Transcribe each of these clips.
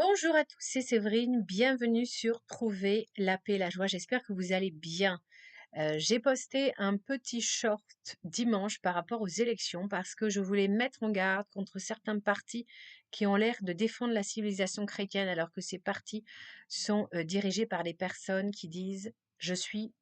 Bonjour à tous, c'est Séverine, bienvenue sur Trouver la paix et la joie. J'espère que vous allez bien. J'ai posté un petit short dimanche par rapport aux élections parce que je voulais mettre en garde contre certains partis qui ont l'air de défendre la civilisation chrétienne alors que ces partis sont dirigés par des personnes qui disent je suis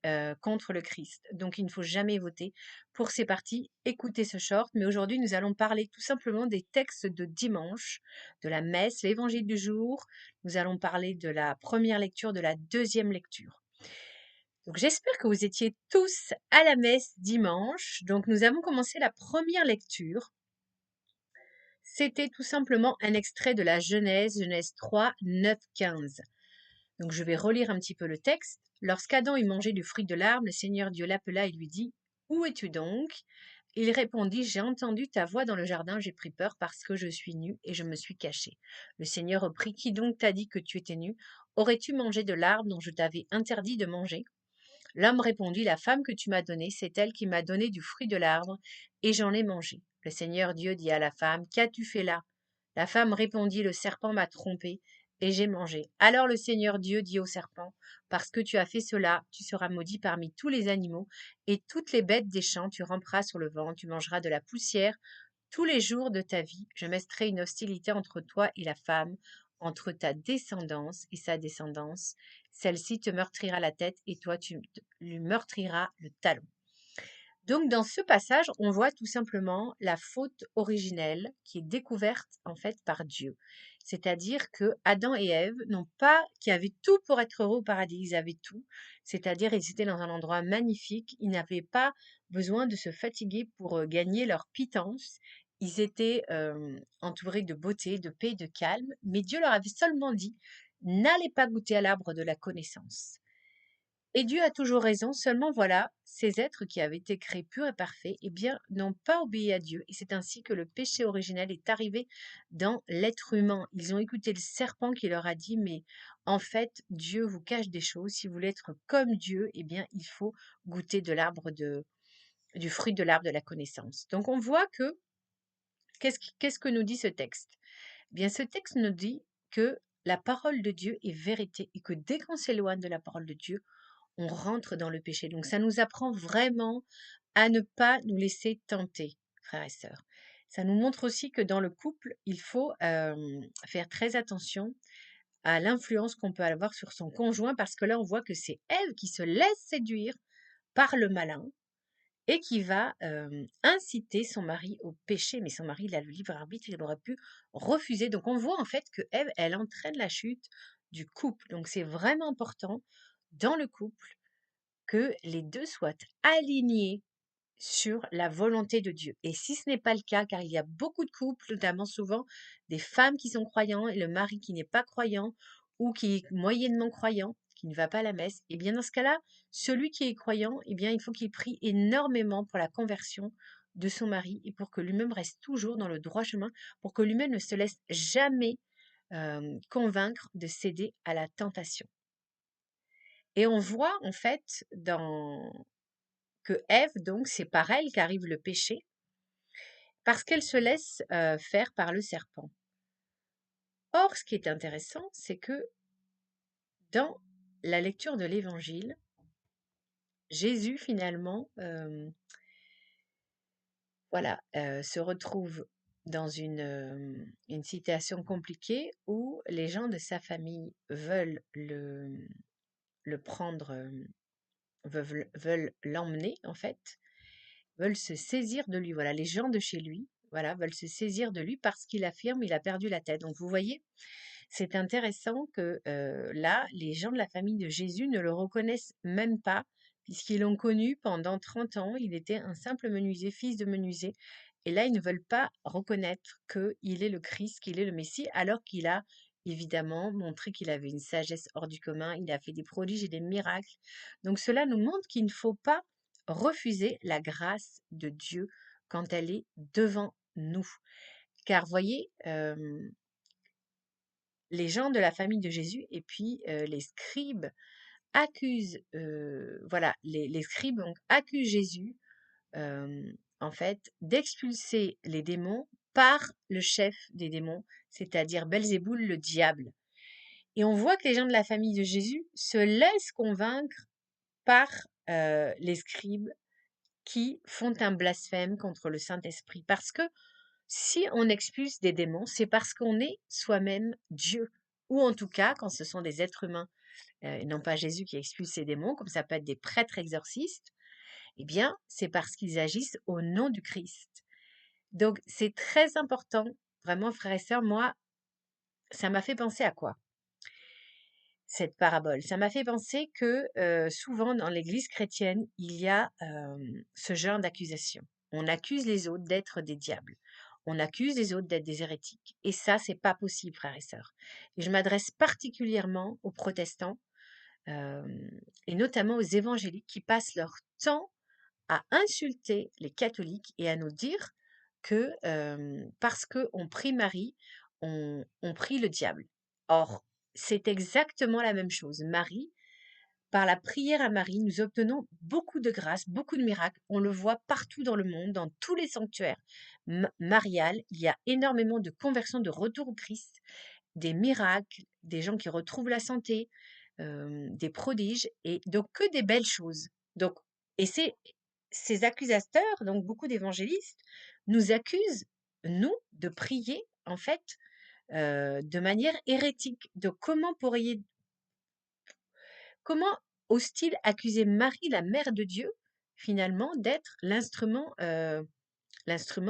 contre le Christ. Donc il ne faut jamais voter pour ces partis. Écoutez ce short, mais aujourd'hui nous allons parler tout simplement des textes de dimanche, de la messe, l'évangile du jour. Nous allons parler de la première lecture, de la deuxième lecture. Donc j'espère que vous étiez tous à la messe dimanche. Donc nous avons commencé la première lecture. C'était tout simplement un extrait de la Genèse, Genèse 3, 9, 15. Donc je vais relire un petit peu le texte. Lorsqu'Adam eut mangé du fruit de l'arbre, le Seigneur Dieu l'appela et lui dit: Où es-tu donc? Il répondit: J'ai entendu ta voix dans le jardin, j'ai pris peur parce que je suis nu et je me suis caché. Le Seigneur reprit: Qui donc t'a dit que tu étais nu? Aurais-tu mangé de l'arbre dont je t'avais interdit de manger? L'homme répondit: La femme que tu m'as donnée, c'est elle qui m'a donné du fruit de l'arbre, et j'en ai mangé. Le Seigneur Dieu dit à la femme: Qu'as-tu fait là? La femme répondit: Le serpent m'a trompée, et j'ai mangé. Alors le Seigneur Dieu dit au serpent: Parce que tu as fait cela, tu seras maudit parmi tous les animaux, et toutes les bêtes des champs tu ramperas sur le vent, tu mangeras de la poussière tous les jours de ta vie. Je mettrai une hostilité entre toi et la femme, entre ta descendance et sa descendance. Celle-ci te meurtrira la tête et toi tu lui meurtriras le talon. Donc dans ce passage, on voit tout simplement la faute originelle qui est découverte en fait par Dieu. C'est-à-dire que Adam et Ève n'ont pas, qui avaient tout pour être heureux au paradis, ils avaient tout. C'est-à-dire ils étaient dans un endroit magnifique, ils n'avaient pas besoin de se fatiguer pour gagner leur pitance. Ils étaient entourés de beauté, de paix, de calme, mais Dieu leur avait seulement dit: n'allez pas goûter à l'arbre de la connaissance. Et Dieu a toujours raison, seulement voilà, ces êtres qui avaient été créés purs et parfaits, eh bien, n'ont pas obéi à Dieu. Et c'est ainsi que le péché originel est arrivé dans l'être humain. Ils ont écouté le serpent qui leur a dit, mais en fait, Dieu vous cache des choses. Si vous voulez être comme Dieu, eh bien, il faut goûter du fruit de l'arbre de la connaissance. Donc, on voit que, qu'est-ce que nous dit ce texte? Eh bien, ce texte nous dit que la parole de Dieu est vérité et que dès qu'on s'éloigne de la parole de Dieu, on rentre dans le péché. Donc ça nous apprend vraiment à ne pas nous laisser tenter, frères et sœurs. Ça nous montre aussi que dans le couple, il faut faire très attention à l'influence qu'on peut avoir sur son conjoint, parce que là, on voit que c'est elle qui se laisse séduire par le malin et qui va inciter son mari au péché. Mais son mari, il a le libre arbitre, il aurait pu refuser. Donc on voit en fait que Ève, elle entraîne la chute du couple. Donc c'est vraiment important dans le couple que les 2 soient alignés sur la volonté de Dieu. Et si ce n'est pas le cas, car il y a beaucoup de couples, notamment souvent des femmes qui sont croyants et le mari qui n'est pas croyant ou qui est moyennement croyant, qui ne va pas à la messe, et bien dans ce cas-là, celui qui est croyant, eh bien il faut qu'il prie énormément pour la conversion de son mari et pour que lui-même reste toujours dans le droit chemin, pour que lui-même ne se laisse jamais convaincre de céder à la tentation. Et on voit en fait que Ève, donc, c'est par elle qu'arrive le péché, parce qu'elle se laisse faire par le serpent. Or, ce qui est intéressant, c'est que dans la lecture de l'Évangile, Jésus finalement, se retrouve dans une situation compliquée où les gens de sa famille veulent le prendre, veulent l'emmener en fait, veulent se saisir de lui. Voilà, les gens de chez lui, voilà, veulent se saisir de lui parce qu'il affirme il a perdu la tête. Donc vous voyez, c'est intéressant que là, les gens de la famille de Jésus ne le reconnaissent même pas, puisqu'ils l'ont connu pendant 30 ans. Il était un simple menuisier, fils de menuisier. Et là, ils ne veulent pas reconnaître qu'il est le Christ, qu'il est le Messie, alors qu'il a évidemment montré qu'il avait une sagesse hors du commun, il a fait des prodiges et des miracles. Donc cela nous montre qu'il ne faut pas refuser la grâce de Dieu quand elle est devant nous. Car voyez, les gens de la famille de Jésus et puis les scribes accusent, voilà, les scribes donc, accusent Jésus en fait d'expulser les démons par le chef des démons, c'est-à-dire Belzéboul, le diable. Et on voit que les gens de la famille de Jésus se laissent convaincre par les scribes qui font un blasphème contre le Saint-Esprit. Parce que si on expulse des démons, c'est parce qu'on est soi-même Dieu. Ou en tout cas, quand ce sont des êtres humains, et non pas Jésus qui expulse ces démons, comme ça peut être des prêtres exorcistes, eh bien, c'est parce qu'ils agissent au nom du Christ. Donc, c'est très important, vraiment, frères et sœurs, moi, ça m'a fait penser à quoi cette parabole? Ça m'a fait penser que souvent dans l'Église chrétienne, il y a ce genre d'accusation. On accuse les autres d'être des diables. On accuse les autres d'être des hérétiques. Et ça, c'est pas possible, frères et sœurs. Et je m'adresse particulièrement aux protestants euh, et notamment aux évangéliques qui passent leur temps à insulter les catholiques et à nous dire que parce qu'on prie Marie, on prie le diable. Or, c'est exactement la même chose. Marie, par la prière à Marie, nous obtenons beaucoup de grâce, beaucoup de miracles. On le voit partout dans le monde, dans tous les sanctuaires mariales. Il y a énormément de conversions, de retour au Christ, des miracles, des gens qui retrouvent la santé, des prodiges, et donc que des belles choses. Donc, et ces accusateurs, donc beaucoup d'évangélistes, nous accusent, nous, de prier, en fait, de manière hérétique. Donc, comment ose-t-il accuser Marie, la mère de Dieu, finalement, d'être l'instrument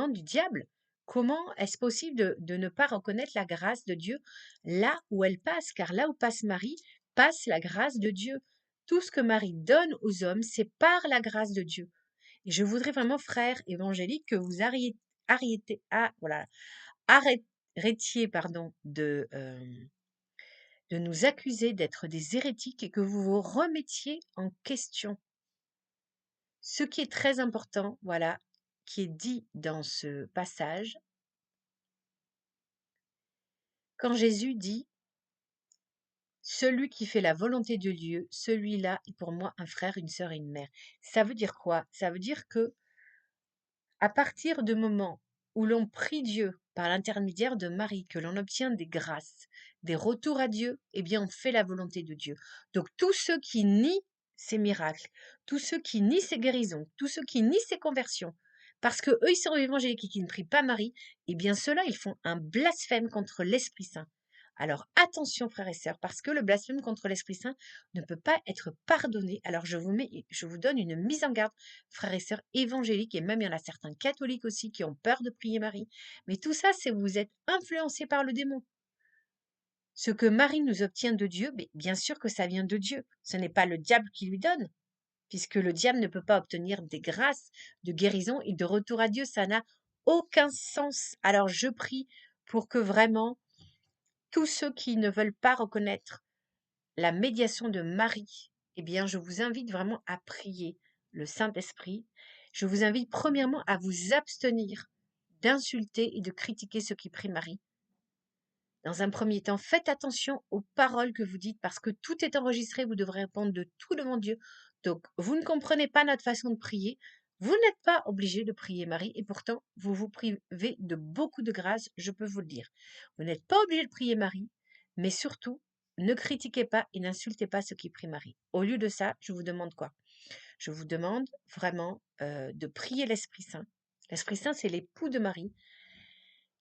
du diable? Comment est-ce possible de ne pas reconnaître la grâce de Dieu là où elle passe? Car là où passe Marie, passe la grâce de Dieu. Tout ce que Marie donne aux hommes, c'est par la grâce de Dieu. Et je voudrais vraiment, frères évangéliques, que vous voilà, arrêtiez pardon, de nous accuser d'être des hérétiques et que vous vous remettiez en question. Ce qui est très important, voilà, qui est dit dans ce passage, quand Jésus dit celui qui fait la volonté de Dieu, celui-là est pour moi un frère, une sœur et une mère. Ça veut dire quoi? Ça veut dire que à partir du moment où l'on prie Dieu par l'intermédiaire de Marie, que l'on obtient des grâces, des retours à Dieu, eh bien on fait la volonté de Dieu. Donc tous ceux qui nient ces miracles, tous ceux qui nient ces guérisons, tous ceux qui nient ces conversions, parce que eux ils sont évangéliques et qui ne prient pas Marie, eh bien ceux-là ils font un blasphème contre l'Esprit Saint. Alors attention frères et sœurs, parce que le blasphème contre l'Esprit Saint ne peut pas être pardonné. Alors je vous donne une mise en garde, frères et sœurs évangéliques, et même il y en a certains catholiques aussi qui ont peur de prier Marie. Mais tout ça, c'est vous êtes influencés par le démon. Ce que Marie nous obtient de Dieu, mais bien sûr que ça vient de Dieu. Ce n'est pas le diable qui lui donne, puisque le diable ne peut pas obtenir des grâces de guérison et de retour à Dieu. Ça n'a aucun sens. Alors je prie pour que vraiment tous ceux qui ne veulent pas reconnaître la médiation de Marie, eh bien, je vous invite vraiment à prier le Saint-Esprit. Je vous invite premièrement à vous abstenir d'insulter et de critiquer ceux qui prient Marie. Dans un premier temps, faites attention aux paroles que vous dites parce que tout est enregistré, vous devrez répondre de tout devant Dieu. Donc, vous ne comprenez pas notre façon de prier, vous n'êtes pas obligé de prier Marie et pourtant, vous vous privez de beaucoup de grâce, je peux vous le dire. Vous n'êtes pas obligé de prier Marie, mais surtout, ne critiquez pas et n'insultez pas ceux qui prient Marie. Au lieu de ça, je vous demande quoi? Je vous demande vraiment de prier l'Esprit Saint. L'Esprit Saint, c'est l'époux de Marie,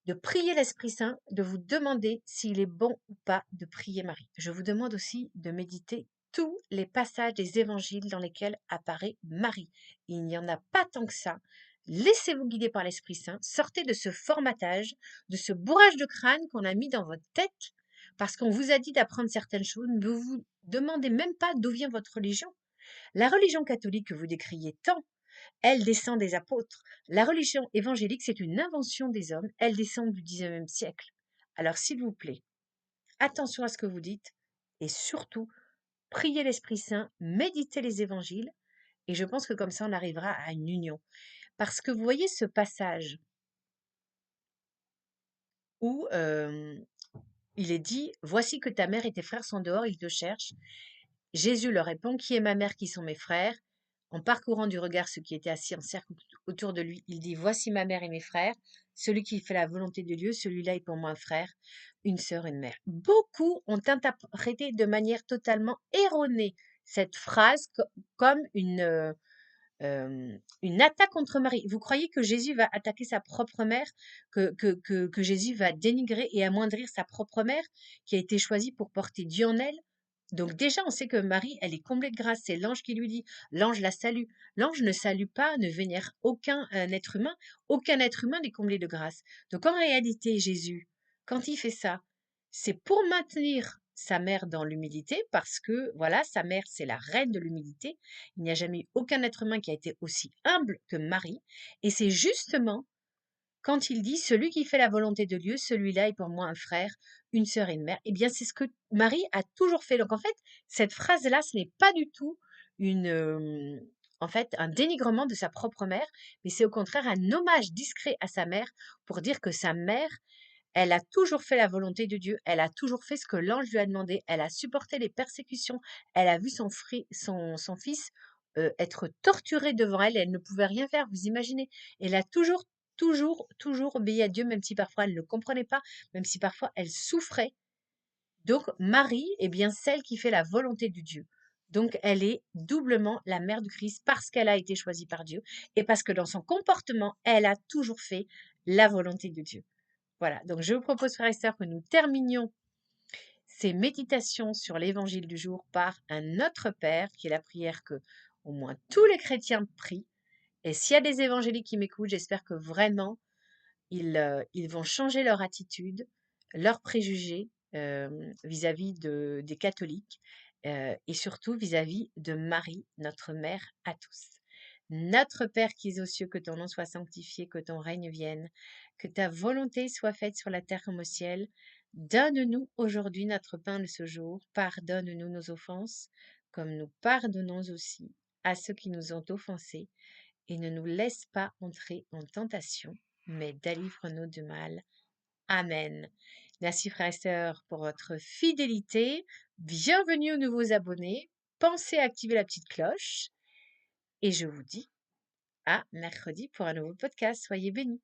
de prier l'Esprit Saint, de vous demander s'il est bon ou pas de prier Marie. Je vous demande aussi de méditer tous les passages des évangiles dans lesquels apparaît Marie. Il n'y en a pas tant que ça. Laissez-vous guider par l'Esprit Saint, sortez de ce formatage, de ce bourrage de crâne qu'on a mis dans votre tête, parce qu'on vous a dit d'apprendre certaines choses, ne vous demandez même pas d'où vient votre religion. La religion catholique que vous décriez tant, elle descend des apôtres. La religion évangélique, c'est une invention des hommes. Elle descend du 19e siècle. Alors, s'il vous plaît, attention à ce que vous dites et surtout, priez l'Esprit Saint, méditez les évangiles et je pense que comme ça, on arrivera à une union. Parce que vous voyez ce passage où il est dit, voici que ta mère et tes frères sont dehors, ils te cherchent. Jésus leur répond, qui est ma mère, qui sont mes frères? En parcourant du regard ceux qui étaient assis en cercle autour de lui, il dit, voici ma mère et mes frères. Celui qui fait la volonté de Dieu, celui-là est pour moi un frère, une sœur, une mère. Beaucoup ont interprété de manière totalement erronée cette phrase comme une attaque contre Marie. Vous croyez que Jésus va attaquer sa propre mère, que Jésus va dénigrer et amoindrir sa propre mère, qui a été choisie pour porter Dieu en elle? Donc déjà, on sait que Marie, elle est comblée de grâce. C'est l'ange qui lui dit, l'ange la salue. L'ange ne salue pas, ne vénère aucun être humain. Aucun être humain n'est comblé de grâce. Donc en réalité, Jésus, quand il fait ça, c'est pour maintenir sa mère dans l'humilité, parce que voilà, sa mère, c'est la reine de l'humilité. Il n'y a jamais eu aucun être humain qui a été aussi humble que Marie. Et c'est justement quand il dit celui qui fait la volonté de Dieu, celui-là est pour moi un frère, une sœur et une mère. Eh bien, c'est ce que Marie a toujours fait. Donc, en fait, cette phrase-là, ce n'est pas du tout en fait, un dénigrement de sa propre mère, mais c'est au contraire un hommage discret à sa mère pour dire que sa mère, elle a toujours fait la volonté de Dieu, elle a toujours fait ce que l'ange lui a demandé, elle a supporté les persécutions, elle a vu son fils être torturé devant elle, elle ne pouvait rien faire, vous imaginez. Elle a toujours obéi à Dieu, même si parfois elle ne comprenait pas, même si parfois elle souffrait. Donc Marie est bien celle qui fait la volonté de Dieu. Donc elle est doublement la mère du Christ parce qu'elle a été choisie par Dieu et parce que dans son comportement, elle a toujours fait la volonté de Dieu. Voilà, donc je vous propose, frères et sœurs, que nous terminions ces méditations sur l'évangile du jour par un Notre Père, qui est la prière que au moins tous les chrétiens prient. Et s'il y a des évangéliques qui m'écoutent, j'espère que vraiment ils vont changer leur attitude, leurs préjugés vis-à-vis des catholiques et surtout vis-à-vis de Marie, notre mère à tous. Notre Père qui es aux cieux, que ton nom soit sanctifié, que ton règne vienne, que ta volonté soit faite sur la terre comme au ciel. Donne-nous aujourd'hui notre pain de ce jour. Pardonne-nous nos offenses, comme nous pardonnons aussi à ceux qui nous ont offensés. Et ne nous laisse pas entrer en tentation, mais délivre-nous du mal. Amen. Merci frères et sœurs pour votre fidélité. Bienvenue aux nouveaux abonnés. Pensez à activer la petite cloche. Et je vous dis à mercredi pour un nouveau podcast. Soyez bénis.